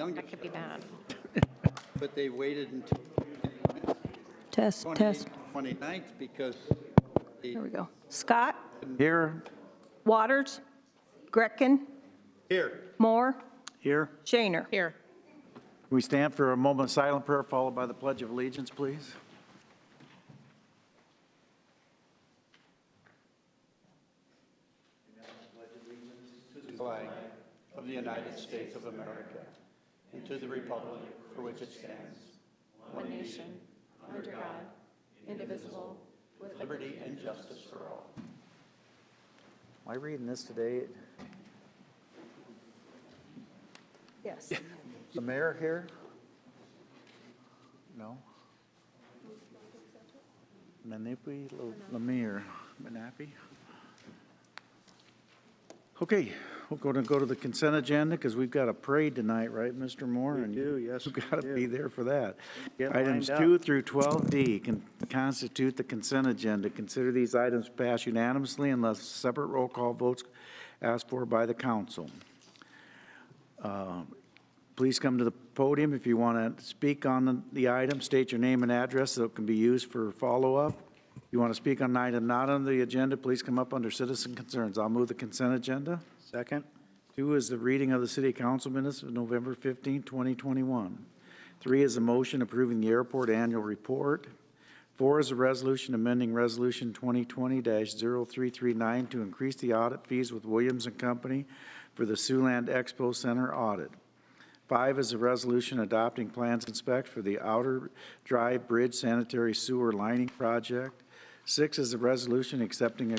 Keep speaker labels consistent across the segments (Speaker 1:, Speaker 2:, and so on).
Speaker 1: youngest.
Speaker 2: That could be bad.
Speaker 1: But they waited until
Speaker 3: Test.
Speaker 1: 29th because
Speaker 3: Here we go. Scott,
Speaker 4: Here.
Speaker 3: Waters, Greckin,
Speaker 1: here.
Speaker 3: Moore,
Speaker 4: Here.
Speaker 3: Shaner.
Speaker 2: Here.
Speaker 4: We stand for a moment of silent prayer followed by the Pledge of Allegiance, please.
Speaker 1: To the flag of the United States of America and to the republic for which it stands,
Speaker 2: One nation, under God, indivisible, with
Speaker 1: liberty and justice for all.
Speaker 4: Am I reading this today?
Speaker 3: Yes.
Speaker 4: The mayor here? No? Manapi, Lemire, Manapi. Okay, we're going to go to the consent agenda because we've got a parade tonight, right, Mr. Moore?
Speaker 5: We do, yes,
Speaker 4: We've
Speaker 5: we
Speaker 4: got to
Speaker 5: do.
Speaker 4: be there for that.
Speaker 5: Get
Speaker 4: Items
Speaker 5: lined
Speaker 4: 2
Speaker 5: up.
Speaker 4: through 12D can constitute the consent agenda. Consider these items passed unanimously unless separate roll call votes asked for by the council. Please come to the podium if you want to speak on the item. State your name and address so it can be used for follow-up. If you want to speak on an item not on the agenda, please come up under citizen concerns. I'll move the consent agenda.
Speaker 5: Second.
Speaker 4: 2 is the reading of the city council minutes of November 15, 2021. 3 is a motion approving the airport annual report. 4 is a resolution amending resolution 2020-0339 to increase the audit fees with Williams and Company for the Siouxland Expo Center audit. 5 is a resolution adopting plans and specs for the Outer Drive Bridge Sanitary Sewer Lining Project. 6 is a resolution accepting a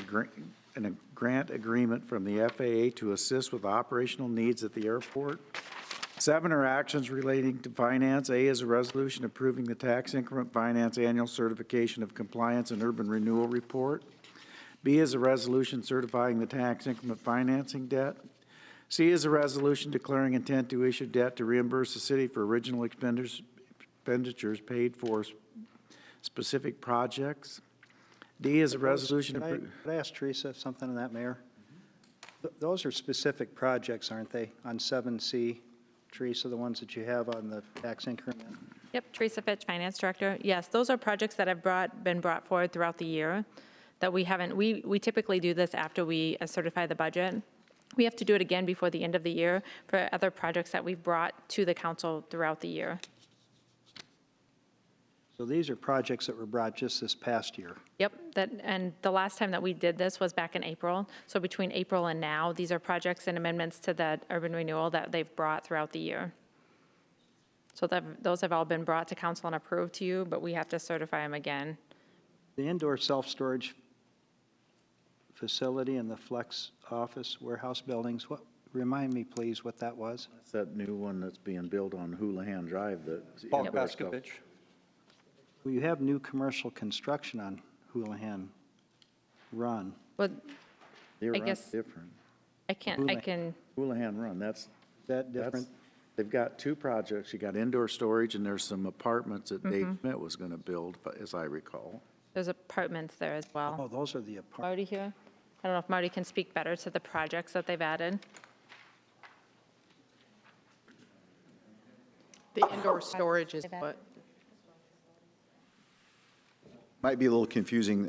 Speaker 4: grant agreement from the FAA to assist with operational needs at the airport. 7 are actions relating to finance. A is a resolution approving the tax increment finance annual certification of compliance and urban renewal report. B is a resolution certifying the tax increment financing debt. C is a resolution declaring intent to issue debt to reimburse the city for original expenditures paid for specific projects. D is a resolution.
Speaker 5: Could I ask Teresa something on that, Mayor? Those are specific projects, aren't they, on 7C? Teresa, the ones that you have on the tax increment?
Speaker 2: Yep, Teresa Fitch, Finance Director. Yes, those are projects that have been brought forward throughout the year that we haven't, we typically do this after we certify the budget. We have to do it again before the end of the year for other projects that we've brought to the council throughout the year.
Speaker 5: So these are projects that were brought just this past year.
Speaker 2: Yep, and the last time that we did this was back in April. So between April and now, these are projects and amendments to the urban renewal that they've brought throughout the year. So those have all been brought to council and approved to you, but we have to certify them again.
Speaker 5: The indoor self-storage facility and the flex office warehouse buildings, remind me, please, what that was?
Speaker 4: That's that new one that's being built on Houlihan Drive.
Speaker 1: Paul Paskovich.
Speaker 5: Well, you have new commercial construction on Houlihan Run.
Speaker 2: But
Speaker 4: They're
Speaker 2: I guess-
Speaker 4: different.
Speaker 2: I can,
Speaker 4: Houlihan Run, that's.
Speaker 5: Is that different?
Speaker 4: They've got 2 projects. You got indoor storage and there's some apartments that Dave Schmidt was going to build, as I recall.
Speaker 2: there's apartments there as well.
Speaker 5: Oh, those are the apartments.
Speaker 2: Marty here? I don't know if Marty can speak better to the projects that they've added.
Speaker 6: The indoor storage is what?
Speaker 7: Might be a little confusing.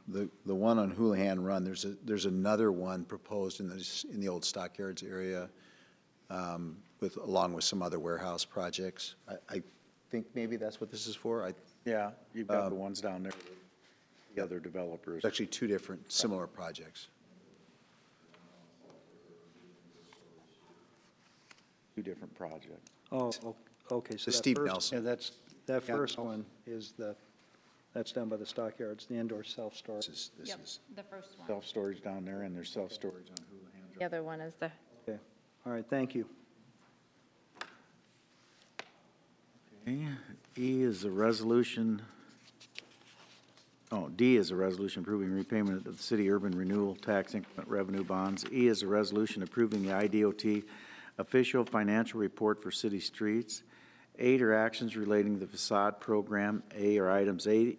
Speaker 7: The one on Houlihan Run, there's another one proposed in the old stockyards area along with some other warehouse projects. I think maybe that's what this is for.
Speaker 4: Yeah, you've got the ones down there, with the other developers.
Speaker 7: It's actually 2 different similar projects.
Speaker 4: 2 different projects.
Speaker 5: Oh, okay. So
Speaker 7: The
Speaker 5: that
Speaker 7: Steve
Speaker 5: first-
Speaker 7: Nelson.
Speaker 5: Yeah, that first one is that's down by the stockyards, the indoor self-storage.
Speaker 7: This is
Speaker 2: The first one.
Speaker 4: Self-storage down there, and there's self-storage on Houlihan Drive.
Speaker 2: The other one is the,
Speaker 5: Okay, all right, thank you.
Speaker 4: Okay. D is a resolution approving repayment of the city urban renewal tax increment revenue bonds. E is a resolution approving the IDOT official financial report for city streets. 8 are actions relating to the facade program. A are items A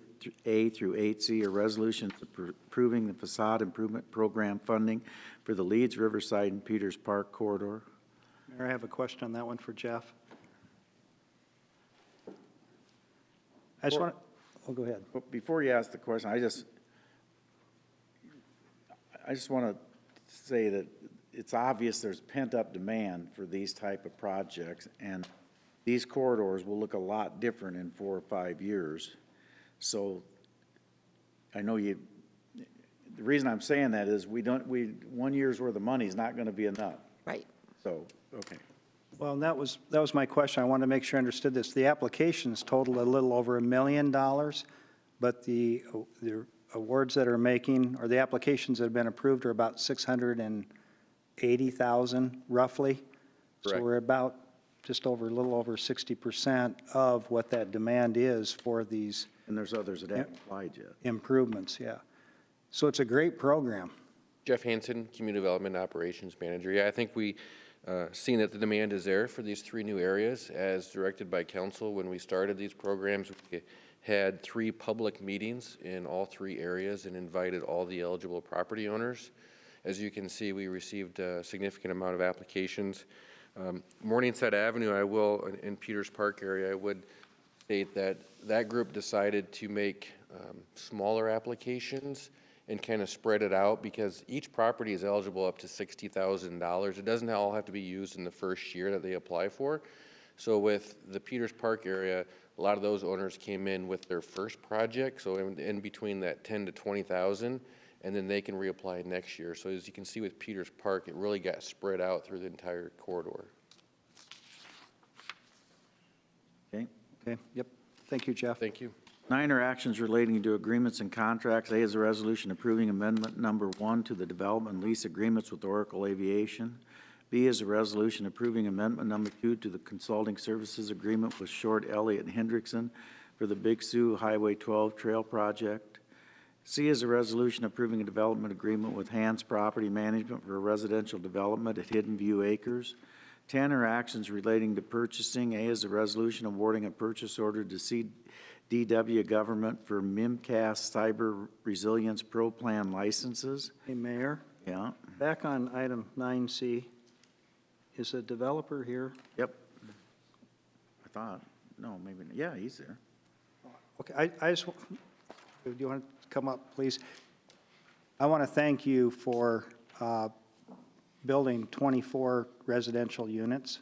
Speaker 4: through 8C are resolutions approving the facade improvement program funding for the Leeds, Riverside, and Peters Park corridor.
Speaker 5: Mayor, I have a question on that one for Jeff. I just want to, oh, go ahead.
Speaker 4: But before you ask the question, I just want to say that it's obvious there's pent-up demand for these type of projects, and these corridors will look a lot different in 4 or 5 years. So I know the reason I'm saying that is 1 year's worth of money is not going to be enough.
Speaker 6: Right.
Speaker 4: So, okay.
Speaker 5: Well, and that was my question. I wanted to make sure I understood this. The applications totaled a little over $1 million, but the awards that are making, or the applications that have been approved are about 680,000 roughly. So
Speaker 4: Correct.
Speaker 5: we're about just over, a little over 60% of what that demand is for these
Speaker 4: And there's others that haven't applied yet.
Speaker 5: improvements, yeah. So it's a great program.
Speaker 8: Jeff Hansen, Community Development Operations Manager. Yeah, I think we seen that the demand is there for these 3 new areas as directed by council. When we started these programs, we had 3 public meetings in all 3 areas and invited all the eligible property owners. As you can see, we received a significant amount of applications. Morningside Avenue, in Peters Park area, I would state that that group decided to make smaller applications and kind of spread it out because each property is eligible up to $60,000. It doesn't all have to be used in the first year that they apply for. So with the Peters Park area, a lot of those owners came in with their first project, so in between that 10 to 20,000, and then they can reapply next year. So as you can see with Peters Park, it really got spread out through the entire corridor.
Speaker 4: Okay.
Speaker 5: Okay, yep. Thank you, Jeff.
Speaker 8: Thank you.
Speaker 4: 9 are actions relating to agreements and contracts. A is a resolution approving amendment number 1 to the development lease agreements with Oracle Aviation. B is a resolution approving amendment number 2 to the consulting services agreement with Short, Elliott, and Hendrickson for the Big Sioux Highway 12 Trail Project. C is a resolution approving a development agreement with Hans Property Management for a residential development at Hidden View Acres. 10 are actions relating to purchasing. A is a resolution awarding a purchase order to CDW Government for MIMCAS Cyber Resilience Pro Plan licenses.
Speaker 5: Hey, Mayor,
Speaker 4: Yeah,
Speaker 5: back on item 9C, is a developer here?
Speaker 4: yep. I thought, no, maybe, yeah, he's there.
Speaker 5: Okay, I just, do you want to come up, please? I want to thank you for building 24 residential units,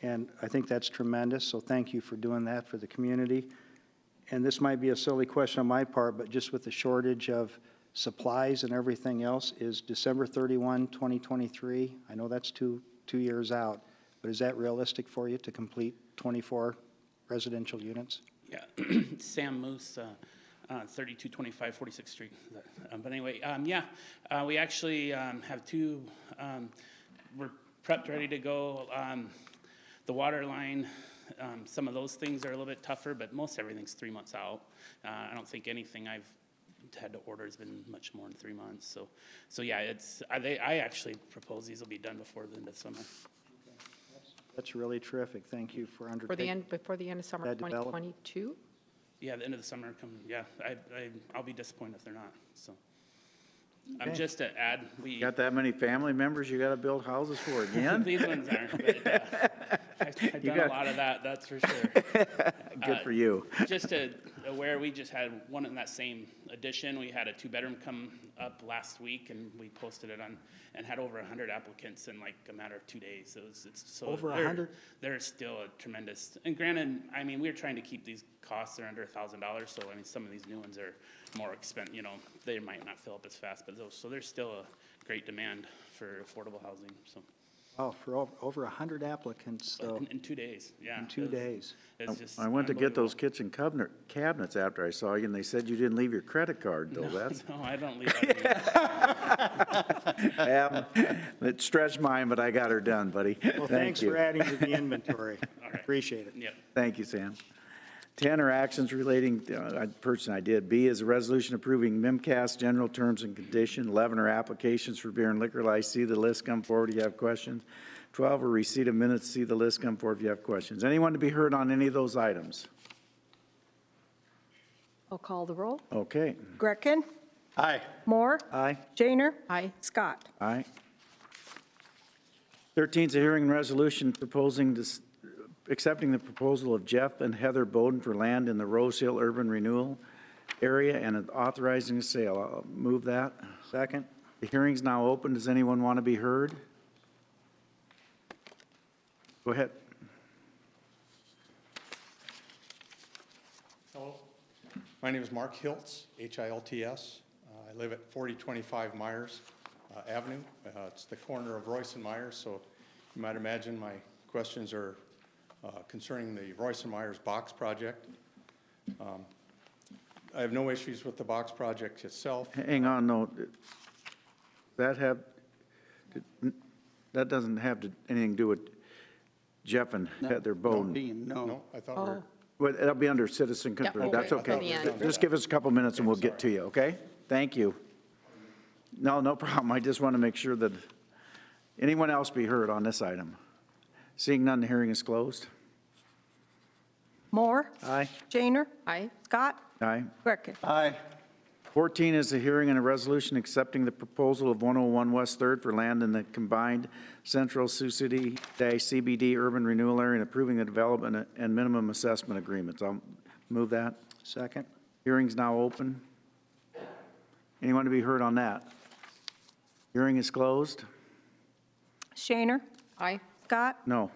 Speaker 5: and I think that's tremendous, so thank you for doing that for the community. And this might be a silly question on my part, but just with the shortage of supplies and everything else, is December 31, 2023, I know that's two years out, but is that realistic for you to complete 24 residential units?
Speaker 9: Yeah, Sam Moose, 3225 46th Street. But anyway, we actually have 2, we're prepped, ready to go. The water line, some of those things are a little bit tougher, but most everything's 3 months out. I don't think anything I've had to order has been much more than 3 months. So yeah, I actually propose these will be done before the end of summer.
Speaker 5: That's really terrific. Thank you for
Speaker 6: For the
Speaker 5: undertaking.
Speaker 6: end, before the end of summer
Speaker 5: That develop-
Speaker 6: 2022?
Speaker 9: Yeah, the end of the summer I'll be disappointed if they're not, so.
Speaker 5: Okay.
Speaker 9: Just to add, we.
Speaker 4: Got that many family members you got to build houses for again?
Speaker 9: These ones aren't, but I've done a lot of that, that's for sure.
Speaker 4: Good for you.
Speaker 9: Just aware, we just had one in that same addition. We had a 2-bedroom come up last week, and we posted it on, and had over 100 applicants in like a matter of 2 days. So so
Speaker 5: Over
Speaker 9: they're-
Speaker 5: 100?
Speaker 9: They're still a tremendous, and granted, I mean, we're trying to keep these costs, they're under $1,000, so I mean, some of these new ones are more expensive, they might not fill up as fast, but so there's still a great demand for affordable housing, so.
Speaker 5: Oh, for over 100 applicants, though,
Speaker 9: In 2 days, yeah.
Speaker 5: in 2 days.
Speaker 9: It's just
Speaker 4: I went to get those
Speaker 9: unbelievable.
Speaker 4: kitchen cabinets after I saw you, and they said you didn't leave your credit card, though. That's,
Speaker 9: No, I don't leave that.
Speaker 4: it stretched mine, but I got her done, buddy.
Speaker 5: Well,
Speaker 4: Thank
Speaker 5: thanks
Speaker 4: you.
Speaker 5: for adding to the inventory.
Speaker 9: All right.
Speaker 5: Appreciate it.
Speaker 9: Yep.
Speaker 4: Thank you, Sam. 10 are actions relating, person I did. B is a resolution approving MIMCAS general terms and conditions. 11 are applications for beer and liquor license. See the list, come forward if you have questions. 12 are receipt of minutes. See the list, come forward if you have questions. Anyone to be heard on any of those items?
Speaker 3: I'll call the roll.
Speaker 4: Okay.
Speaker 3: Greckin?
Speaker 4: Aye.
Speaker 3: Moore?
Speaker 5: Aye.
Speaker 3: Shaner?
Speaker 6: Aye.
Speaker 3: Scott?
Speaker 4: Aye. 13 is a hearing and resolution proposing accepting the proposal of Jeff and Heather Bowden for land in the Rose Hill Urban Renewal Area and authorizing the sale. I'll move that.
Speaker 5: Second?
Speaker 4: The hearing's now open. Does anyone want to be heard? Go ahead.
Speaker 10: Hello, my name is Mark Hiltz, H-I-L-T-S. I live at 4025 Myers Avenue. It's the corner of Royce and Myers, so you might imagine my questions are concerning the Royce and Myers box project. I have no issues with the box project itself.
Speaker 4: Hang on, no. That doesn't have anything to do with Jeff and Heather Bowden.
Speaker 10: No, I thought we were,
Speaker 4: Well, it'll be under citizen concern.
Speaker 6: okay.
Speaker 4: That's
Speaker 10: I thought
Speaker 4: okay.
Speaker 10: we were done.
Speaker 4: Just give us a couple minutes and we'll get to you, okay? Thank you. No, no problem. I just want to make sure that anyone else be heard on this item. Seeing none, the hearing is closed.
Speaker 3: Moore,
Speaker 4: Aye.
Speaker 3: Shaner,
Speaker 6: Aye.
Speaker 3: Scott,
Speaker 4: Aye.
Speaker 3: Greckin.
Speaker 1: Aye.
Speaker 4: 14 is a hearing and a resolution accepting the proposal of 101 West Third for land in the combined Central Sioux City-CBD urban renewal area and approving the development and minimum assessment agreements. I'll move that.
Speaker 5: Second?
Speaker 4: Hearing's now open. Anyone to be heard on that? Hearing is closed.
Speaker 3: Shaner,
Speaker 6: Aye.
Speaker 3: Scott,
Speaker 4: No.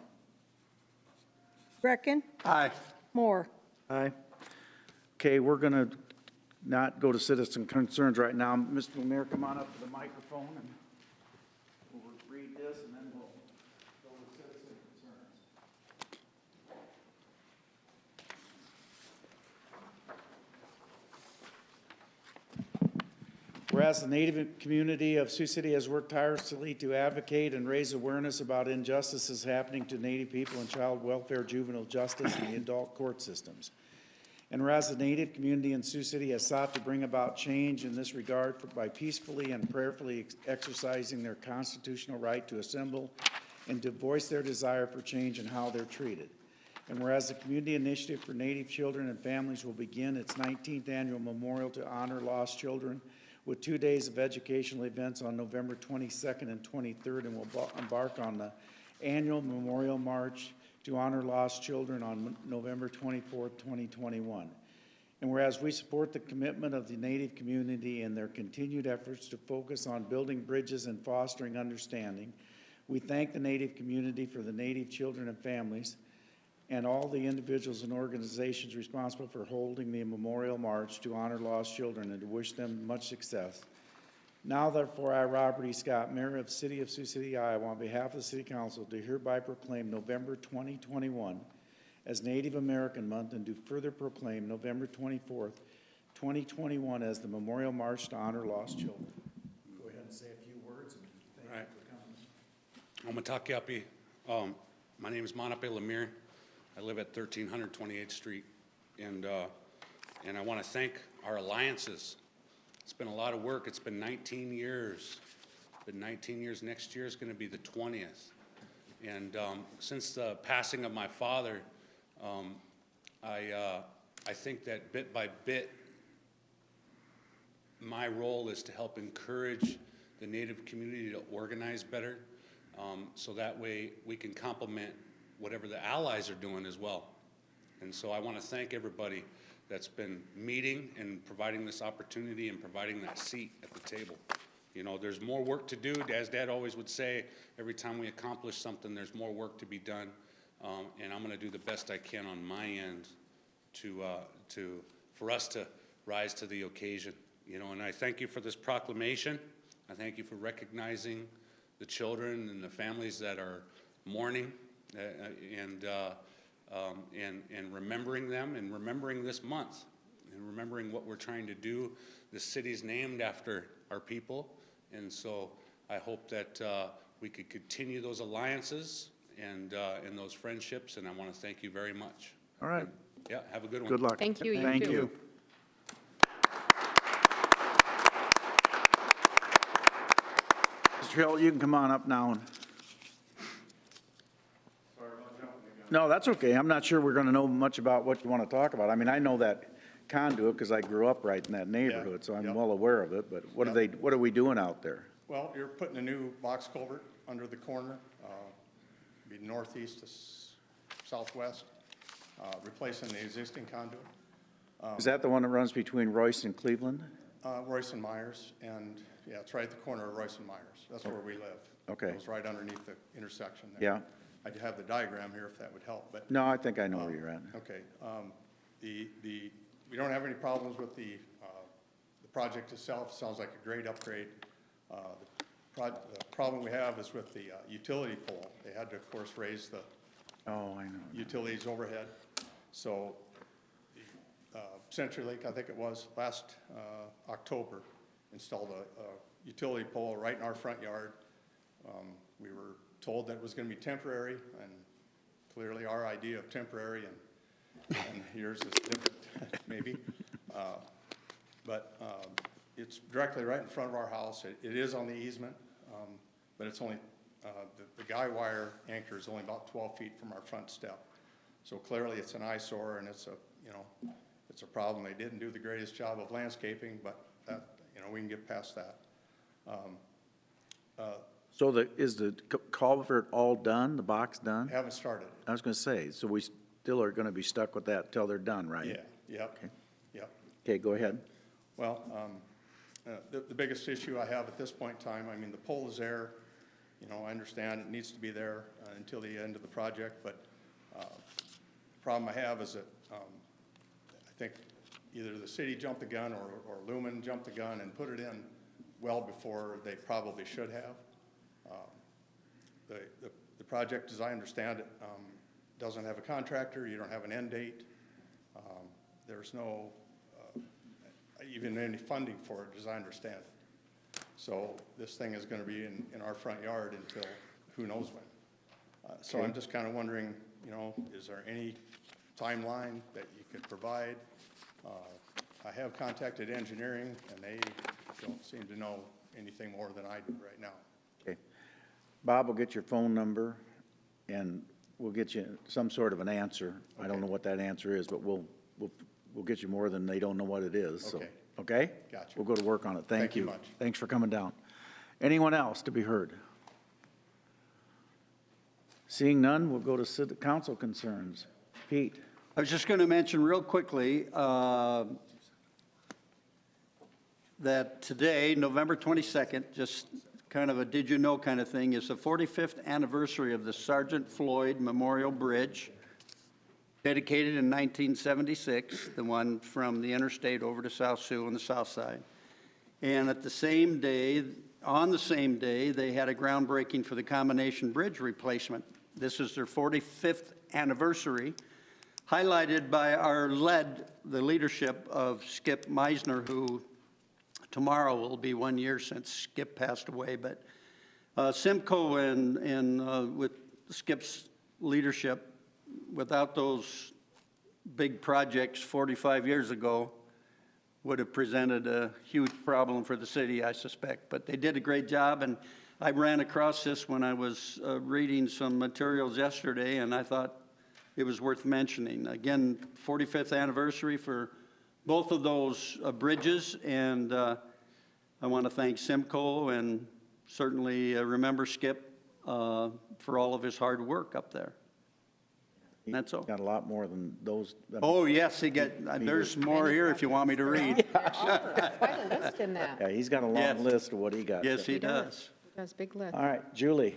Speaker 3: Greckin,
Speaker 1: Aye.
Speaker 3: Moore.
Speaker 5: Aye.
Speaker 4: Okay, we're going to not go to citizen concerns right now. Mr. Lemire, come on up to the microphone and we'll read this and then we'll go to citizen concerns. Whereas the Native community of Sioux City has worked tirelessly to advocate and raise awareness about injustices happening to Native people in child welfare, juvenile justice, and the adult court systems. And whereas the Native community in Sioux City has sought to bring about change in this regard by peacefully and prayerfully exercising their constitutional right to assemble and to voice their desire for change in how they're treated. And whereas the Community Initiative for Native Children and Families will begin its 19th annual memorial to honor lost children with 2 days of educational events on November 22nd and 23rd, and will embark on the annual Memorial March to honor lost children on November 24th, 2021. And whereas we support the commitment of the Native community in their continued efforts to focus on building bridges and fostering understanding, we thank the Native community for the Native children and families and all the individuals and organizations responsible for holding the Memorial March to honor lost children and to wish them much success. Now therefore, I, Robert E. Scott, Mayor of the City of Sioux City, Iowa, on behalf of the City Council, do hereby proclaim November 2021 as Native American Month and do further proclaim November 24th, 2021 as the Memorial March to honor lost children. Go ahead and say a few words. And thank you for coming.
Speaker 11: Omatakapi. My name is Monape Lemire. I live at 1328th Street, and I want to thank our alliances. It's been a lot of work. It's been 19 years. It's been 19 years. Next year is going to be the 20th. And since the passing of my father, I think that bit by bit, my role is to help encourage the Native community to organize better, so that way we can complement whatever the allies are doing as well. And so I want to thank everybody that's been meeting and providing this opportunity and providing that seat at the table. You know, there's more work to do. As Dad always would say, every time we accomplish something, there's more work to be done. And I'm going to do the best I can on my end for us to rise to the occasion. You know, and I thank you for this proclamation. I thank you for recognizing the children and the families that are mourning and remembering them and remembering this month and remembering what we're trying to do. The city's named after our people, and so I hope that we could continue those alliances and those friendships, and I want to thank you very much.
Speaker 4: All right.
Speaker 11: Yeah, have a good one.
Speaker 4: Good luck.
Speaker 6: Thank you.
Speaker 4: Thank
Speaker 6: too.
Speaker 4: you. Mr. Hill, you can come on up now. No, that's okay. I'm not sure we're going to know much about what you want to talk about. I mean, I know that conduit because I grew up right in that neighborhood, so I'm
Speaker 10: Yep.
Speaker 4: well aware of it. But what are what are we doing out there?
Speaker 10: well, you're putting a new box culvert under the corner, be northeast to southwest, replacing the existing conduit.
Speaker 4: Is that the one that runs between Royce and Cleveland?
Speaker 10: Royce and Myers, and yeah, it's right at the corner of Royce and Myers. That's where we live.
Speaker 4: Okay.
Speaker 10: It was right underneath the intersection there.
Speaker 4: Yeah.
Speaker 10: I have the diagram here if that would help, but.
Speaker 4: No, I think I know where you're at.
Speaker 10: Okay. We don't have any problems with the project itself. It sounds like a great upgrade. The problem we have is with the utility pole. They had to, of course, raise the
Speaker 4: Oh, I know.
Speaker 10: utilities overhead. So CenturyLink, I think it was, last October, installed a utility pole right in our front yard. We were told that it was going to be temporary, and clearly our idea of temporary and yours is different, maybe. But it's directly right in front of our house. It is on the easement, but it's only, the guy wire anchor is only about 12 feet from our front step. So clearly it's an eyesore, and it's a, it's a problem. They didn't do the greatest job of landscaping, but that, we can get past that.
Speaker 4: So is the culvert all done, the box done?
Speaker 10: Haven't started.
Speaker 4: I was going to say, so we still are going to be stuck with that till they're done, right?
Speaker 10: Yeah, yep,
Speaker 4: Okay.
Speaker 10: yep.
Speaker 4: Okay, go ahead.
Speaker 10: Well, the biggest issue I have at this point in time, I mean, the pole is there. I understand it needs to be there until the end of the project, but the problem I have is that I think either the city jumped the gun or Lumen jumped the gun and put it in well before they probably should have. The project, as I understand it, doesn't have a contractor. You don't have an end date. There's no even any funding for it, as I understand it. So this thing is going to be in our front yard until who knows when. So I'm just kind of wondering, is there any timeline that you could provide? I have contacted engineering, and they don't seem to know anything more than I do right now.
Speaker 4: Okay. Bob will get your phone number, and we'll get you some sort of an answer. I don't know what that answer is, but we'll get you more than they don't know what it is. So,
Speaker 10: Okay.
Speaker 4: okay?
Speaker 10: Gotcha.
Speaker 4: We'll go to work on it. Thank you.
Speaker 10: Thank you much.
Speaker 4: Thanks for coming down. Anyone else to be heard? Seeing none, we'll go to city council concerns. Pete?
Speaker 12: I was just going to mention real quickly that today, November 22nd, just kind of a did you know kind of thing, is the 45th anniversary of the Sergeant Floyd Memorial Bridge, dedicated in 1976, the one from the interstate over to South Sioux on the south side. And at the same day, on the same day, they had a groundbreaking for the combination bridge replacement. This is their 45th anniversary, highlighted by the leadership of Skip Meisner, who tomorrow will be 1 year since Skip passed away. But Simcoe and with Skip's leadership, without those big projects 45 years ago, would have presented a huge problem for the city, I suspect. But they did a great job, and I ran across this when I was reading some materials yesterday, and I thought it was worth mentioning. Again, 45th anniversary for both of those bridges, and I want to thank Simcoe and certainly remember Skip for all of his hard work up there. And that's all.
Speaker 4: Got a lot more than those.
Speaker 12: Oh, yes, there's more here if you want me to read.
Speaker 6: Quite a list in that.
Speaker 4: Yeah, he's got a long
Speaker 12: Yes.
Speaker 4: list of what he got.
Speaker 12: Yes, he does.
Speaker 6: That's a big list.
Speaker 4: All right, Julie.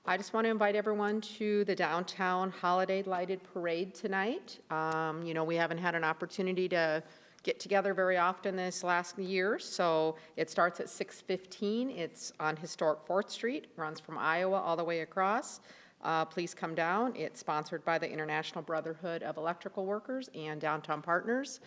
Speaker 6: I just want to invite everyone to the downtown holiday lighted parade tonight. We haven't had an opportunity to get together very often this last year, so it starts at 6:15. It's on historic 4th Street, runs from Iowa all the way across. Please come down. It's sponsored by the International Brotherhood of Electrical Workers and Downtown Partners.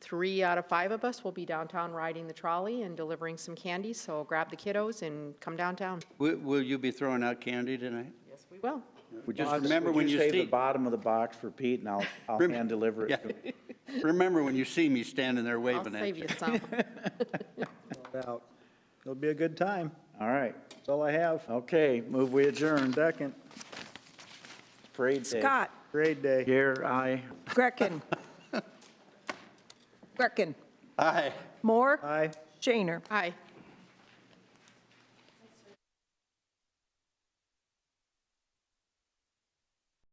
Speaker 6: 3 out of 5 of us will be downtown riding the trolley and delivering some candy, so grab the kiddos and come downtown.
Speaker 12: Will you be throwing out candy tonight?
Speaker 6: Yes, we will.
Speaker 12: Just remember when you
Speaker 4: save
Speaker 12: see
Speaker 4: the bottom of the box for Pete, and I'll hand deliver it.
Speaker 12: Yeah.
Speaker 4: to him.
Speaker 12: Remember when you see me standing there
Speaker 6: I'll
Speaker 12: waving at
Speaker 6: save
Speaker 12: you.
Speaker 6: you some.
Speaker 5: No doubt. It'll be a good time.
Speaker 4: All right.
Speaker 5: That's all I have.
Speaker 4: Okay, move we adjourn.
Speaker 5: Second,
Speaker 4: Parade day.
Speaker 3: Scott,
Speaker 5: parade day.
Speaker 4: Here, aye.
Speaker 3: Greckin. Greckin.
Speaker 12: Aye.
Speaker 3: Moore,
Speaker 5: Aye.
Speaker 3: Shaner.
Speaker 6: Hi.